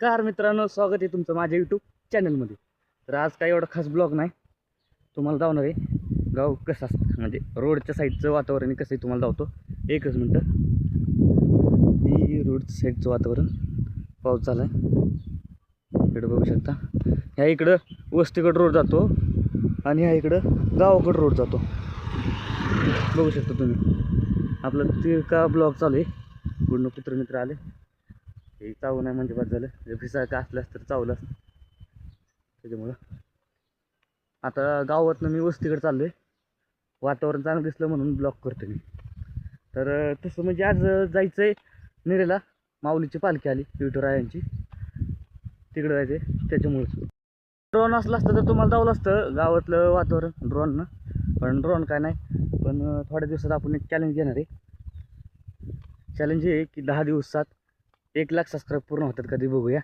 नमस्कार मित्रांनो, स्वागत आहे तुमचं माझ्या यूट्यूब चॅनलमध्ये. तर आज काही एवढा खास ब्लॉग नाही, तुम्हाला जाणार आहे गाव कसं असतं म्हणजे रोडच्या साईडचं वातावरण कसं आहे तुम्हाला जावतो. एकच मिनटं. ही रोडच्या साईडचं वातावरण, पाऊस झाला आहे इकडं बघू शकता. ह्या इकडं वस्तीकडं रोड जातो आणि ह्या इकडं गावाकडं रोड जातो, बघू शकता तुम्ही. आपला तिरका ब्लॉग चालू आहे. पूर्ण कुत्रमित्र आले, हे चावू नाही म्हणजे बाद झालं. भिसा का असल्यास तर चावलं असतं. त्याच्यामुळं आता गावातनं मी वस्तीकडे चाललो आहे. वातावरण चांगलं दिसलं म्हणून ब्लॉग करतो मी. तर तसं म्हणजे आज जायचं आहे निरेला. माऊलीची पालखी आली विठुरायांची, तिकडं जायचं आहे. त्याच्यामुळंच ड्रोन असलं असतं तर तुम्हाला जावलं असतं गावातलं वातावरण ड्रोननं, पण ड्रोन काय नाही. पण थोड्या दिवसात आपण एक चॅलेंज घेणार आहे. चॅलेंज हे की 10 दिवसात 1,00,000 सबस्क्राईब पूर्ण होतात कधी बघूया.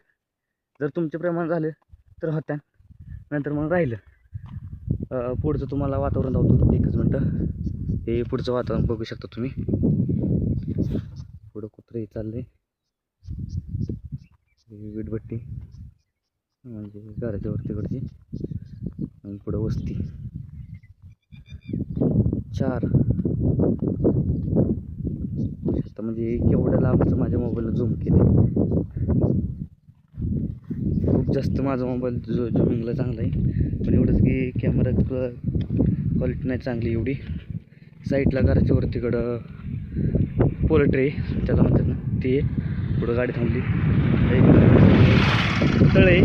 जर तुमचे प्रमाण झाले तर होत्या, नंतर मग राहिलं पुढचं तुम्हाला वातावरण दावतो. एकच मिनटं. हे पुढचं वातावरण बघू शकता तुम्ही. पुढं कुत्रंही चाललंय, वीटभट्टी म्हणजे घराच्या वरतीकडची, आणि पुढं वस्ती 4 म्हणजे केवढं लांबचं माझ्या मोबाईलला झूम केले. खूप जास्त माझा मोबाईल झुमिंगला चांगला आहे, पण एवढंच की कॅमेरा क्वालिटी नाही चांगली एवढी. साईडला घराच्या वरतीकडं पोल्ट्री त्याला म्हणतात ना, ते पुढं गाडी थांबली. तळे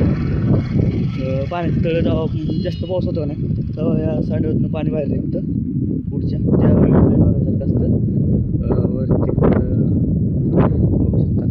पाण्याचं तळं जेव्हा जास्त पाऊस होतो ना तेव्हा या साईडवरनं पाणी बाहेर निघतं पुढच्या त्यावेळी बघायसारखं असतं. वरती बघू शकता